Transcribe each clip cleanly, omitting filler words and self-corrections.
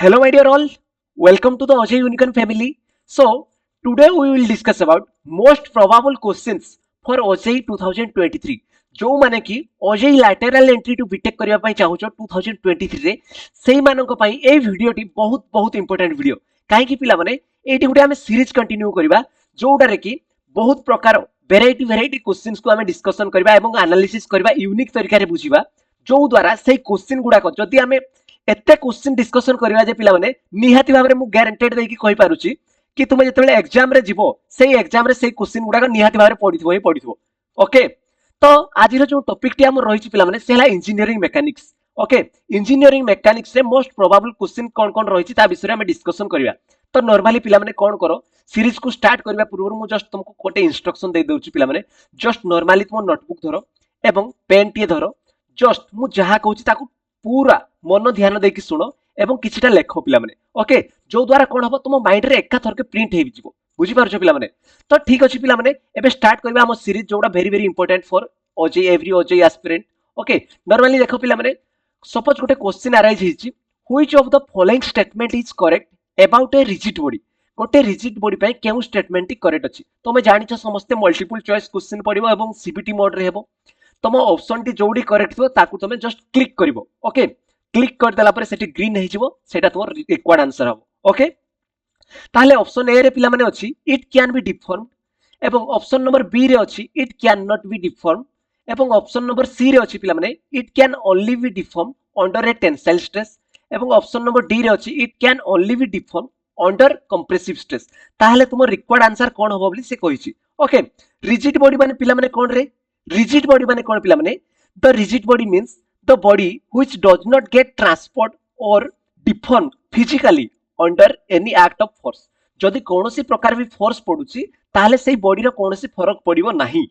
Hello my dear all, welcome to the Ajay Unicorn family. So today we will discuss about most probable questions for Ajay 2023. जो माने कि Ajay lateral entry to BTech करिया पाई चाहूच 2023 रे सेही मानक पाई ए video T बहुत important video काहे कि पिला माने एटी गुटे हमें सीरीज कंटिन्यू करबा जोटा रे कि बहुत प्रकार वेराइटी क्वेश्चंस को हमें डिस्कशन करबा एवं एनालिसिस करबा यूनिक तरीका रे बुझिबा जो द्वारा से क्वेश्चन गुडा को जदी हमें एते क्वेश्चन डिस्कशन करबा जे पिला माने निहाती भाबरे मु गारंटेड देकी कहि पारुची कि तुमे जतबेले एग्जाम रे जिवो सेही एग्जाम रे सेही क्वेश्चन गुडा को निहाती भाबरे पढिथिबो ओके। तो आज जो टॉपिक टी हम रही पिला माने सेला engineering mechanics okay. Engineering mechanics रे मोस्ट प्रोबेबल क्वेश्चन कोन कोन रही ता विषय हम डिस्कशन करबा। तो नॉर्मली पिला माने कोन करो सीरीज को स्टार्ट करबा पूर्व मु जस्ट तुमको कोटे इंस्ट्रक्शन दे दोची पिला माने जस्ट नॉर्मली तुम नोटबुक धरो एवं पेन टी धरो जस्ट मु जहा कहूची ताकू पूरा मन ध्यान देकी सुनो एवं किछिटा लेखो पिला माने ओके जो द्वारा कोन हबो तुम माइंड रे एका थरके प्रिंट हेबि जिवो बुझी पारछो पिला माने। तो ठीक अछि पिला माने एबे स्टार्ट करबा हम सीरीज जोडा वेरी इंपोर्टेंट फॉर ओजे एवरी ओजे एस्पिरेंट ओके। नॉर्मली देखो पिला माने सपोज गोटे क्वेश्चन अराइज हिची which of the following statement is correct about a rigid body गोटे रिजिड बॉडी पय केउ स्टेटमेंट करेक्ट अछि तमे जानिछ समस्त मल्टीपल चॉइस क्वेश्चन पडिबो एवं सीबीटी मोड रे हेबो तम ऑप्शन टी जोडी करेक्ट थो ताकू तमे जस्ट क्लिक करिवो ओके। क्लिक कर देला पर सेठी ग्रीन हे जिवो सेटा तोर रिक्वायर्ड आंसर हबो ओके। ताहले ऑप्शन ए रे पिला माने अछि इट कैन बी डिफॉर्म एवं ऑप्शन नंबर बी रे अछि it can not be deform एवं ऑप्शन नंबर सी रे अछि पिला माने it can only be deform under a tensile stress एवं ऑप्शन नंबर डी रे अछि it can only be deform under compressive stress. ताहले तुम रिक्वायर्ड आंसर कोन हबो बोली से कहिछि ओके। रिजिड बॉडी माने पिला माने कोन रे रिजिड बॉडी माने कोन पिला माने the rigid body means the body which does not get transport or deformed physically under any act of force जदि कोनोसी प्रकार भी फोर्स पडुची ताहले सेही बॉडी रो कोनोसी फरक पडिवो नाही।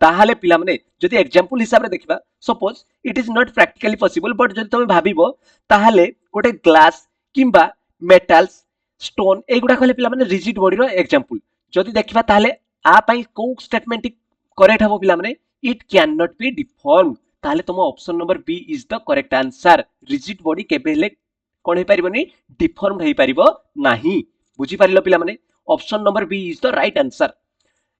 ताहले पिला माने जदि एग्जांपल हिसाब रे देखबा suppose it is not practically possible but जदि तमे भाबिबो ताहले गोटे ग्लास किंबा मेटल्स स्टोन एगुडा कहले पिला माने रिजिड बॉडी रो एग्जांपल जदि देखबा ताहले आ पई को स्टेटमेंट करेक्ट हबो पिला माने it can not be deform ताहले तुम option number B is the correct answer. Rigid body केबे हेले कोन हे परिबोनी डिफॉर्म हे परिबो नाही बुझी पारिलो पिला माने option number B is the right answer.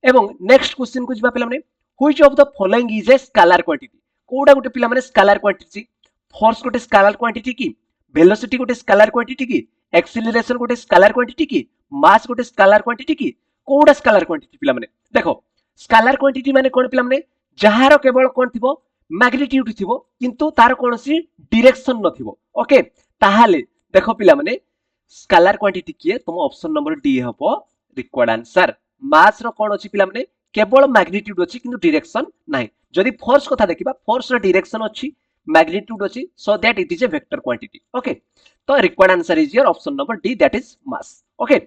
एवं नेक्स्ट क्वेश्चन को जिबा पिला माने which of the following is a scalar quantity कोडा गोटे पिला माने स्केलर क्वांटिटी फोर्स गोटे स्केलर क्वांटिटी की वेलोसिटी गोटे स्केलर क्वांटिटी की एक्सीलरेशन गोटे स्केलर क्वांटिटी की मास गोटे स्केलर क्वांटिटी की कोडा स्केलर क्वांटिटी पिला माने देखो स्केलर क्वांटिटी माने कोन पिला माने जहार केवल कोन थिबो मैग्नीट्यूड थिबो किंतु तार कोनोसी डायरेक्शन न थिबो ओके। ताहाले देखो पिला माने स्केलर क्वांटिटी किए तुम ऑप्शन नंबर डी हबो रिक्वायर्ड आंसर। मास रो कोन अछि पिला माने केवल मैग्नीट्यूड अछि किंतु डायरेक्शन नाही। जदि फोर्स कथा देखिबा फोर्स रो डायरेक्शन अछि मैग्नीट्यूड अछि so that it is a vector quantity okay. तो required answer is your option number D that is mass okay.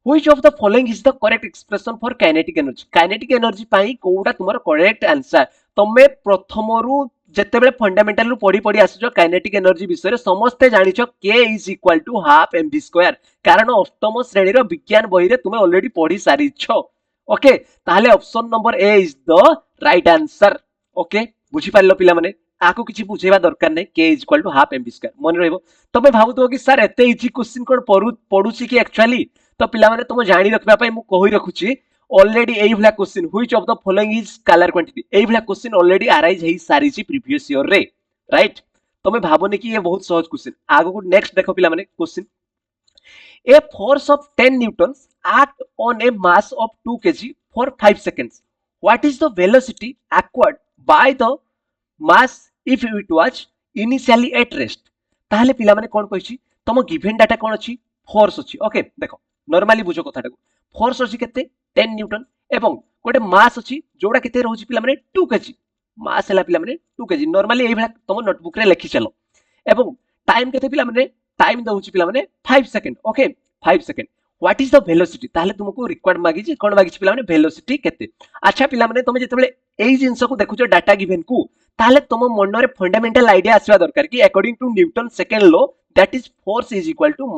Which of the following is the correct expression for kinetic energy kinetic energy पाई कोउडा तुमर correct answer तमे प्रथमरु जेतेबेले fundamental रु पढी आसुजो kinetic energy विषय रे समस्ते जानिछो k is equal to half mv square कारण अष्टम श्रेणी रो विज्ञान बही रे तुमे ऑलरेडी पढी सारिछो ओके। ताहले option number A is the right answer okay बुझी पारलो पिला माने आको किछि बुझेबा दरकार नै k is equal to half mv square मन रहइबो। तमे भाबुतो कि सर एते इजी क्वेश्चन कोन पढुची कि एक्चुअली तो पिला माने तुम जानि रखबा पई मु कहि रखुची ऑलरेडी एई भला question which of the following is scalar quantity एई भला क्वेश्चन ऑलरेडी अराइज हेई सारीची प्रीवियस ईयर रे राइट। तमे भाबोनी कि ये बहुत सहज क्वेश्चन आगो को नेक्स्ट देखो पिला माने question a force of 10 Newton's act on A mass of 2 kg for 5 seconds what is the velocity acquired by the mass if it was initially at rest. ताहले पिला माने कोन कहिछि तम गिवन डाटा कोन अछि फोर्स अछि okay. देखो normally बुझो कथाटा force अछि केते 10 न्यूटन एवं गोटे मास अछि जोडा केते रहउछि पिला माने 2 kg मास हला पिला माने 2 kg नॉर्मली एई भला तुम नोटबुक रे लिखि चलो एवं टाइम केते पिला माने टाइम दउछि पिला माने 5 second okay 5 second what is the velocity ताहले तुमको रिक्वायर्ड मागी जे कोन मागी पिला माने वेलोसिटी केते। अच्छा पिला माने तुम जेतेबेले एई जिंस को देखुछो डाटा गिवन को ताहले तुम मन रे फंडामेंटल आईडिया आसीबा दरकार कि according to Newton second law that is force is equal to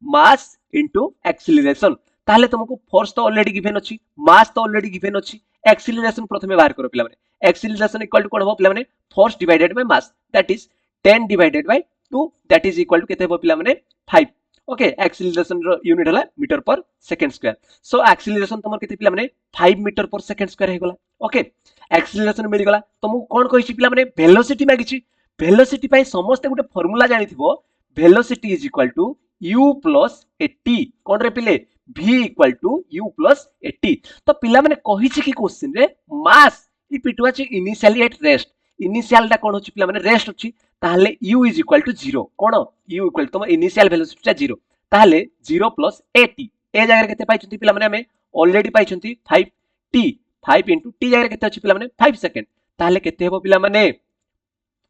mass into acceleration. ताहले तुमको फोर्स तो ऑलरेडी गिवन अछि मास तो ऑलरेडी गिवन अछि एक्सीलरेशन प्रथमे बाहर करो पिला माने एक्सीलरेशन इक्वल टू कोन हो पिला माने force divided by mass that is 10 divided by 2 that is equal to केते हो पिला माने 5 ओके एक्सीलरेशन रो यूनिट हला metre per second square so acceleration तमर केते पिला माने 5 मीटर पर सेकंड स्क्वायर हे गला ओके एक्सीलरेशन मिल गला तुमको कोन कहिछि पिला माने वेलोसिटी मागिछि वेलोसिटी पई समस्त गुटे फार्मूला जानिथिबो velocity is equal to u plus at कोन रे पिले v equal to u plus at तो पिला माने कहिछि कि क्वेश्चन रे mass if it was initially at rest initial टा कोन होछि पिला माने रेस्ट होछि ताहले u इज इक्वल टू 0 कोन u equal to initial velocity 0 ताहले 0 प्लस at ए जगह केते पाइछंती पिला माने हमें ऑलरेडी पाइछंती 5t 5 into t जगह केते अछि पिला माने 5 सेकंड ताहले केते हेबो पिला माने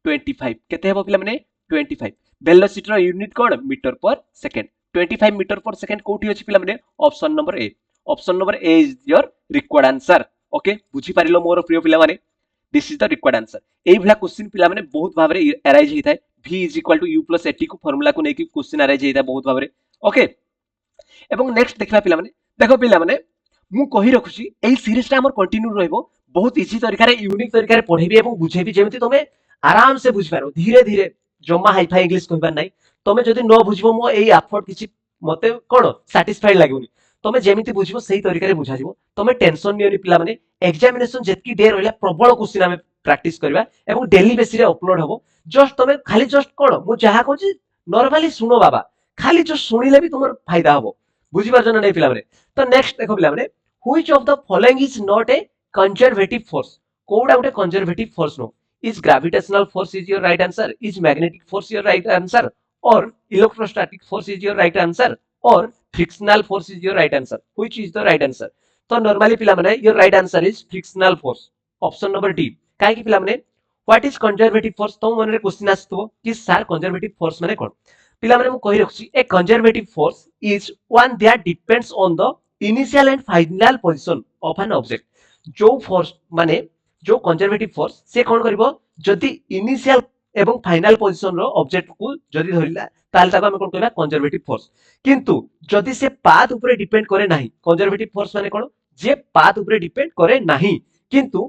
25 केते हेबो पिला माने 25 वेलोसिटी रो यूनिट कोन metre per second 25 metre per second कोठी अछि पिला माने option number A is your required answer okay बुझी पारिलो मोर प्रिय पिला माने this is the required answer एई भला क्वेश्चन पिला माने बहुत भाबरे अराइज हिताय v is equal to u plus at को फार्मूला को नेकी क्वेश्चन अराइज हिताय बहुत भाबरे ओके एवं नेक्स्ट देखला पिला माने देखो पिला माने मु कहि रखुची एई सीरीज ता हमर कंटिन्यू रहइबो बहुत इजी तरीका रे यूनिक तरीका रे पढेबी एवं बुझेबी जेमति तमे आराम से बुझ पारो धीरे धीरे जम्मा हाई फाई इंग्लिश कहबार नाही तमे जदी न बुझबो मो एई एफर्ट किछि मते कोन सैटिस्फाइड लागुनी तमे जेमिति बुझबो सही तरीका रे बुझा जिवो तमे टेंशन नियोनी पिला माने एग्जामिनेशन जेतकी डे रहला प्रबल क्वेश्चन हमें प्रैक्टिस करबा एवं डेली बेसिस रे अपलोड हबो जस्ट तमे खाली जस्ट कोन मु जहा कहूची नॉर्मली सुनो बाबा खाली जस्ट सुनिले भी तुमर फायदा हबो बुझी पारछ ना नै पिला माने तो नेक्स्ट देखो पिला माने which of the following is not a conservative force कोडा उटे कंजर्वेटिव फोर्स नो is gravitational force is your right answer is magnetic force your right answer or electrostatic force is your right answer or frictional force is your right answer which is the right answer तो normally पिला माने your right answer is frictional force option number d काहे कि पिला माने what is conservative force तो मन रे क्वेश्चन आस्तबो कि सर conservative force माने कोन पिला माने मु कहि रखछि a conservative force is one that depends on the initial and final position of an object जो force माने जो कंजर्वेटिव फोर्स से कोन करबो जदी इनिशियल एवं फाइनल पोजीशन रो ऑब्जेक्ट को जदी धरिला ताल ताको हम कोन कहबा कंजर्वेटिव फोर्स किंतु जदी से पाथ ऊपर डिपेंड करे नाही कंजर्वेटिव फोर्स माने कोन जे पाथ ऊपर डिपेंड करे नाही किंतु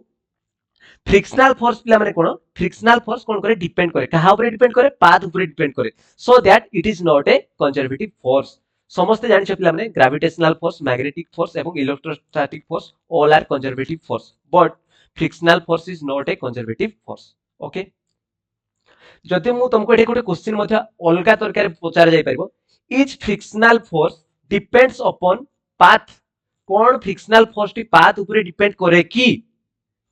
फ्रिक्शनल फोर्स पिला माने कोन फ्रिक्शनल फोर्स कोन करे डिपेंड करे कहा ऊपर डिपेंड करे पाथ ऊपर डिपेंड करे so that it is not a conservative force समस्त जानि छ पिला माने ग्रेविटेशनल फोर्स मैग्नेटिक फोर्स एवं electrostatic force all are conservative force but frictional force is not a conservative force okay जदि मु तुमको एठे गोटे क्वेश्चन मध्ये अलगा तरीका पचार जाई परबो is frictional force depends upon path cone frictional force T path ऊपर डिपेंड करे की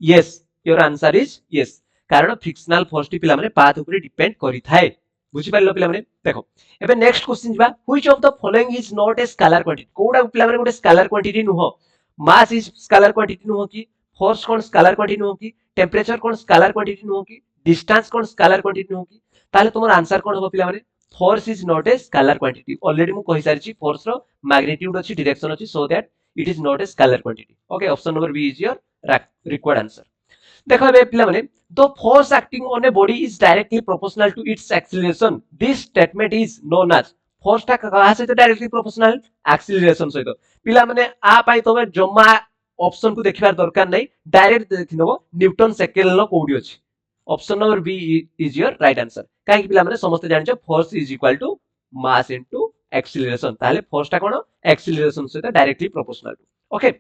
yes your answer is yes कारण फ्रिक्शनल फोर्स टी पिला माने पाथ ऊपर डिपेंड करि थाए बुझि पारलो पिला माने देखो एबे नेक्स्ट क्वेश्चन जिबा which of the following is not a scalar quantity कोडा पिला माने गोटे स्केलर क्वांटिटी नुहो मास इज स्केलर क्वांटिटी नुहो की फोर्स कोन स्केलर क्वांटिटी नुहो की टेंपरेचर कोन स्केलर क्वांटिटी नुहो की डिस्टेंस कोन स्केलर क्वांटिटी नुहो की ताले तुमर आंसर कोन हो पिला माने force is not a scalar quantity already मु कहि सारिछि फोर्स रो मैग्नीट्यूड अछि डायरेक्शन अछि so that it is not a scalar quantity okay option number B is your required answer देखो बे पिला माने the force acting on a body is directly proportional to its acceleration this statement is known as force ता कहा से directly proportional acceleration सहित पिला माने आ पाई तमे जम्मा ऑप्शन को देखिबार दरकार नै डायरेक्ट देखिनबो न्यूटन सेकेंड लो कोडी अछि option number B is your right answer काहे कि पिला माने समस्त जानि छ force is equal to mass into acceleration ताले फोर्स ता कोन एक्सीलरेशन सहित डायरेक्टली प्रोपोर्शनल ओके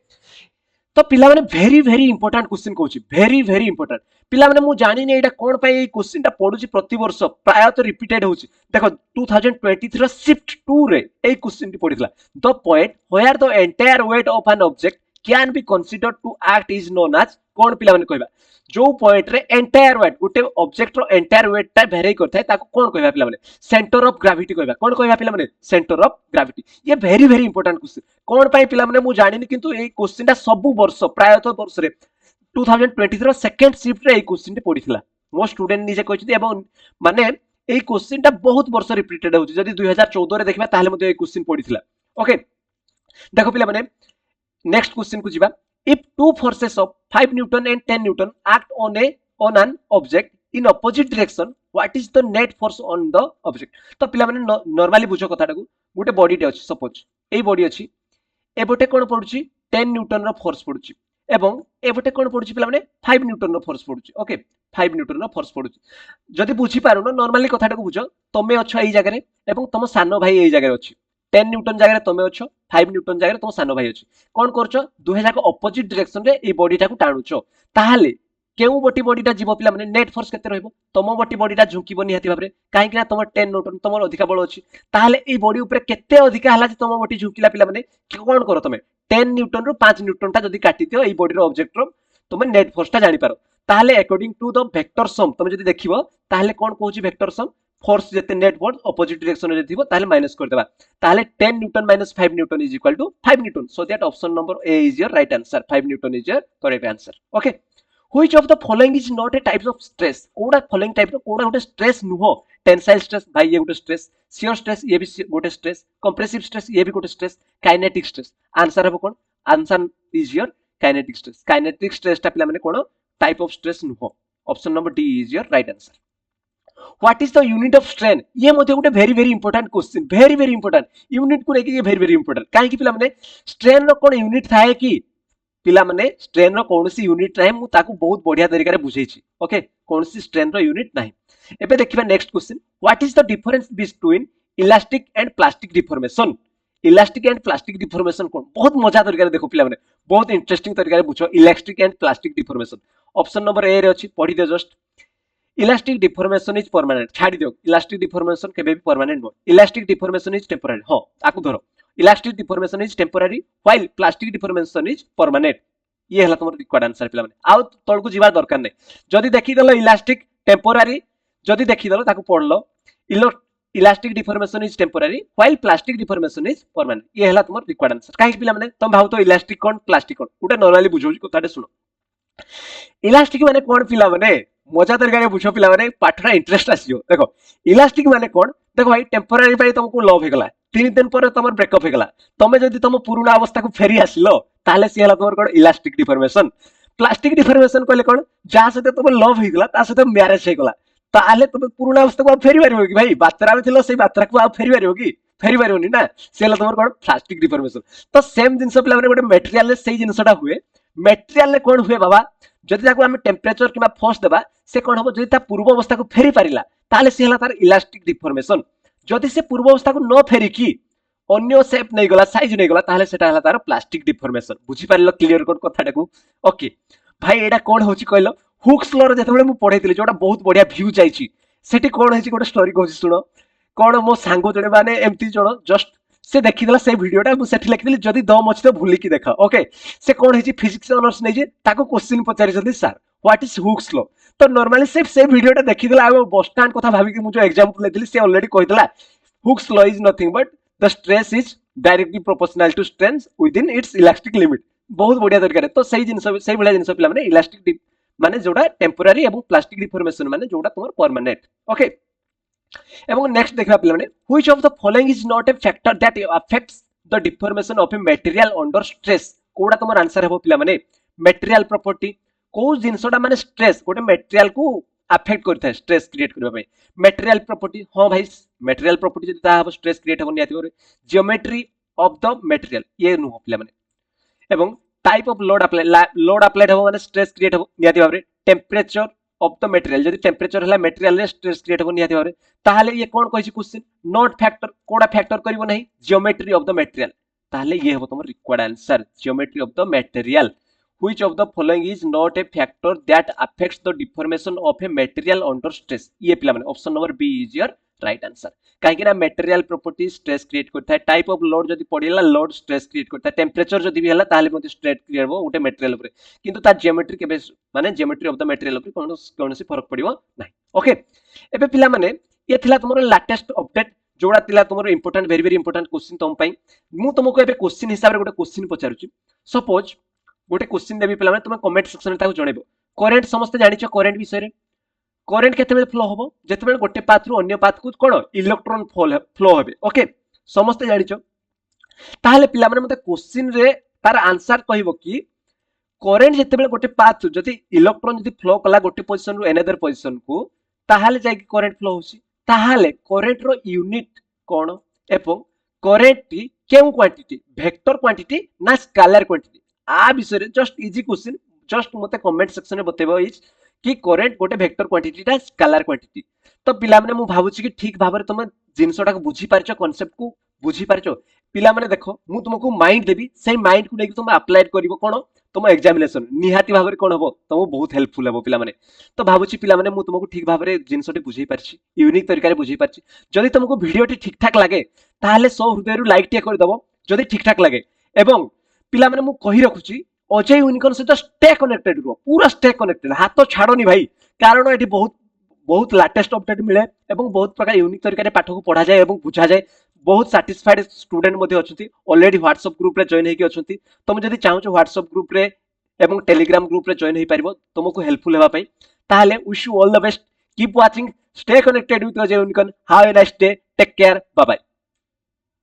तो पिला माने वेरी इंपोर्टेंट क्वेश्चन कहूची वेरी इंपोर्टेंट पिला माने मु जानि नै एटा कोन पई ए क्वेश्चन ता पढुची प्रति वर्ष प्राय तो रिपीटेड होची देखो 2023 रो शिफ्ट 2 रे ए क्वेश्चन टी पढितला the point where the entire weight of an object can be considered to act is known as कोन पिला माने कहबा जो पॉइंट रे एंटायर वेट गुटे ऑब्जेक्ट रो एंटायर वेट ता वेरी करथाय ताको कोन कहबा पिला माने सेंटर ऑफ ग्रेविटी कहबा कोन कहबा पिला माने सेंटर ऑफ ग्रेविटी ये वेरी इंपोर्टेंट क्वेश्चन कोन पई पिला माने मु जानिनी किंतु ए क्वेश्चन ता सब वर्ष प्राय तो वर्ष रे 2023 रो सेकंड शिफ्ट रे ए क्वेश्चन टी पढितला मो स्टूडेंट निजे कहछि एवं माने ए क्वेश्चन ता बहुत वर्ष रिपीटेड होछि जदी 2014 रे देखबा ताले मते ए क्वेश्चन पढितला ओके देखो पिला माने नेक्स्ट क्वेश्चन को जीवा if two forces of 5 Newton and 10 Newton act on an object in opposite direction what is the net force on the object तो पिला माने नॉर्मली बुझो कथाटा को गुटे बॉडी टे अछि सपोज एई बॉडी अछि ए बोटे कोन पडुची 10 न्यूटन रो फोर्स पडुची एवं एपटे कौन पड़ुछि पिला माने 5 न्यूटन रो फोर्स पड़ुछि ओके 5 न्यूटन रो फोर्स पड़ुछि जदि बुझी पारुनो नॉर्मली कथाटा को बुझो तमे अछ एई जगह रे एवं तम सानो भाई एई जगह रे अछि 10 न्यूटन जगह रे तमे अछ 5 न्यूटन जगह रे तम सानो भाई अछि कोन करछो दुहे जाक ऑपोजिट डायरेक्शन रे ए बॉडीटा को टाणुछो ताहाले केउ बटी बॉडीटा जीव पिला माने नेट फोर्स केते रहइबो तम बटी बॉडीटा झुकीबो निहाती भाबरे काहे कि ना तम 10 न्यूटन तमर अधिका बल अछि ताहाले ए बॉडी ऊपर केते अधिका हला जे तम बटी झुकीला पिला माने कोन करो तमे 10 न्यूटन रो 5 न्यूटन टा जदि काटी दियो ए बॉडी रो ऑब्जेक्ट रो तुम नेट फोर्स टा जानि पारो ताहले according to the vector sum तुम जदि देखिबो ताहले कोन कहूची वेक्टर सम फोर्स जते नेट फोर्स ऑपोजिट डायरेक्शन रे थिबो ताहले माइनस कर देबा ताहले 10 newton minus 5 newton is equal to 5 newton so that option number A is your right answer 5 newton is your correct answer okay which of the following is not a types of stress कोडा following type रो कोडा गोटे stress नुहो tensile stress भाई ये गोटे stress shear stress ये भी गोटे stress compressive stress ये भी गोटे स्ट्रेस काइनेटिक स्ट्रेस आंसर हबो कोन answer is your kinetic stress टा पिला माने कोन टाइप ऑफ स्ट्रेस नुहो option number D is your right answer what is the unit of strain ये मते गोटे very important question very important unit को लेके ये वेरी इंपोर्टेंट काहे कि पिला माने स्ट्रेन रो कोन यूनिट थाए कि पिला माने स्ट्रेन रो कोनसी यूनिट नाही मु ताकू बहुत बढ़िया तरीका रे बुझेछि ओके कोनसी स्ट्रेन रो यूनिट नाही एबे देखिबा next question what is the difference between elastic and plastic deformation elastic and plastic deformation कोन बहुत मजा तरीका रे देखो पिला माने बहुत इंटरेस्टिंग तरीका रे बुझो elastic and plastic deformation option number A रे अछि पढी दे just elastic deformation is permanent छाड़ी दियो इलास्टिक डिफॉर्मेशन केबे भी permanent no elastic deformation is temporary हां आकु धरो elastic deformation is temporary while plastic deformation is permanent ये हला तमर रिक्वायर्ड आंसर पिला माने आउ तळकु जीवा दरकार नै जदी देखि दलो इलास्टिक टेम्पररी जदी देखि दलो ताकु पढलो elastic deformation is temporary while plastic deformation is permanent ये हला तमर रिक्वायर्ड आंसर काहे पिला माने तुम भाव तो इलास्टिक कोन प्लास्टिक कोन उटे नॉर्मली बुझो कथाटे सुनो इलास्टिक माने कोन पिला माने मजा तरीका रे बुझो पिला माने पाठरा इंटरेस्ट आसियो देखो इलास्टिक माने कोन देखो भाई टेम्पररी पाई तुमको लव हेगला 3 दिन पर तमर ब्रेकअप हेगला तमे जदी तुम पुराना अवस्था को फेरी आसिलो ताले से हला तमर कोन इलास्टिक डिफॉर्मेशन प्लास्टिक डिफॉर्मेशन कहले कोन जा सते तुम लव हेगला ता सते मैरिज हेगला ताले तुम पुराना अवस्था को फेरी पारिबो कि भाई बात्रा में थिलो से बात्रा को फेरी पारिबो कि फेरी पारिबोनी ना से हला तमर कोन प्लास्टिक डिफॉर्मेशन तो सेम जिंस पिला माने गोटे मटेरियल ले सेही जिंसटा हुए मटेरियल ले कोन हुए बाबा जदि ताको हम टेम्परेचर किबा फोर्स देबा से कोन हबो जदि ता पूर्व अवस्था को फेरी पारिला ताले से हला तार इलास्टिक डिफॉर्मेशन जदि से पूर्व अवस्था को न फेरी की अन्य शेप नै गला साइज नै गला ताले सेटा हला तार प्लास्टिक डिफॉर्मेशन बुझी पारिलो क्लियर कोड कथाटा को ओके भाई एडा कोन होची कहलो हुक्स लॉ रे जतबेले मु पढैतिली जोटा बहुत बढ़िया व्यू जाईची सेठी कोन होची गोटे स्टोरी कहूची सुनो कोन मो सांगो जणे माने एम्ति जण जस्ट से देखिदेला से वीडियोटा मु सेठी लिखिदिली जदि दम अछि तो भूली की देखा ओके से कोन हेची फिजिक्स ऑनर्स नै जे ताको क्वेश्चन पचारि जल्दी sir what is Hooke's law तो नॉर्मली से वीडियोटा देखिदेला आ बस स्टैंड कथा भाबी कि मु जो एग्जांपल लेदिली से ऑलरेडी कहिदला Hooke's law is nothing but the stress is directly proportional to strength within its elastic limit बहुत बढ़िया तरीका रे तो सही जिंस सही बढ़िया जिंस पिला माने इलास्टिक माने जोडा टेम्पररी एवं प्लास्टिक डिफॉर्मेशन माने जोडा तुमर परमानेंट ओके एवं नेक्स्ट देखा पिला माने which of the following is not A factor that affects the deformation of a material under stress कोडा तुमर आंसर हेबो पिला माने मटेरियल प्रॉपर्टी को जिंसटा माने स्ट्रेस गोटे मटेरियल को अफेक्ट करता है स्ट्रेस क्रिएट करबा पे मटेरियल प्रॉपर्टी हां भाई मटेरियल प्रॉपर्टी जदी ता स्ट्रेस क्रिएट हो नियाती करे ज्योमेट्री ऑफ द मटेरियल ये नु पिला माने एवं टाइप ऑफ लोड अप्लाइड हो माने स्ट्रेस क्रिएट हो नियाती भाबरे टेम्परेचर ऑफ द मटेरियल जदी टेम्परेचर हला मटेरियल रे स्ट्रेस क्रिएट हो नियाती भाबरे ताहाले ये कोन कहिछि क्वेश्चन नॉट फैक्टर कोडा फैक्टर करबो नहीं ज्योमेट्री ऑफ द मटेरियल ताहाले ये हो तुम required answer geometry of the material which of the following is not a factor that affects the deformation of a material under stress ये पिला माने option number B is your right answer काहे कि ना material property stress create करता है type of load जदी पडिला load stress create करता है टेम्परेचर जदी भी हला ताले मते स्ट्रेस क्रिएट हो उटे मटेरियल ऊपर किंतु ता ज्योमेट्री के बेस माने ज्योमेट्री ऑफ द मटेरियल ऊपर कोनोसी फरक पडिवो नाही ओके एबे पिला माने ये थिला तुमरो लेटेस्ट अपडेट जोड़ा थिला तुमरो इंपोर्टेंट वेरी इंपोर्टेंट क्वेश्चन तुम पई मु तुमको एबे क्वेश्चन हिसाब रे गोटे क्वेश्चन पचारुची सपोज गोटे क्वेश्चन देबी पिला माने तुम कमेंट सेक्शन रे ताको जणेबो करंट समस्त जानिछो करंट विषय रे करंट केते बेले फ्लो होबो जेते बेले गोटे पाथ रु अन्य पाथ को कोन इलेक्ट्रॉन फ्लो होबे ओके समस्त जानिछो ताहले पिला माने मते क्वेश्चन रे तार आंसर कहइबो कि करंट जेते बेले गोटे पाथ जदी इलेक्ट्रॉन जदी फ्लो कला गोटे पोजीशन रु अनदर पोजीशन को ताहले जाय कि करंट फ्लो होसी ताहले करंट रो यूनिट कोन एवं करंट टी केउ क्वांटिटी वेक्टर क्वांटिटी ना स्केलर क्वांटिटी आ विषय जस्ट इजी क्वेश्चन जस्ट मते कमेंट सेक्शन में बतेबो इज कि करेंट गोटे वेक्टर क्वांटिटी टा स्केलर क्वांटिटी। तो पिला माने मु भाबुची कि ठीक भाबरे तुम जिनसटा को बुझी पारछो कांसेप्ट को बुझी पारछो। पिला माने देखो मु तुमको माइंड देबी सेम माइंड को लेके तुम अप्लाई करिवो कोन तुम एग्जामिनेशन निहाती भाबरे कोन हबो तुम बहुत हेल्पफुल हबो पिला माने। तो भाबुची पिला माने मु तुमको ठीक भाबरे जिनसटी बुझी पारछि यूनिक तरीका रे बुझी पारछि। जदि तुमको वीडियोटी ठीक ठाक लागे ताहले 100 हृदय रु लाइक टे कर दबो जदि ठीक ठाक लागे। एवं पिला माने मु कहि रखुची अजय यूनिकॉर्न सहित स्टे कनेक्टेड रो पूरा स्टे कनेक्टेड हाथ छाड़नी भाई कारण एटी बहुत बहुत लेटेस्ट अपडेट मिले एवं बहुत प्रकार यूनिक तरीका रे पाठ को पढ़ा जाए एवं बुझा जाए। बहुत सैटिस्फाइड स्टूडेंट मध्ये अछंती ऑलरेडी व्हाट्सएप ग्रुप रे जॉइन हेकी अछंती। तुम जदि चाहो व्हाट्सएप ग्रुप रे एवं टेलीग्राम ग्रुप रे जॉइन हे परिबो तुमको हेल्पफुल हेबा पई। ताहले wish you all the best keep watching stay connected with Ajay Unicorn have a nice day take care bye bye.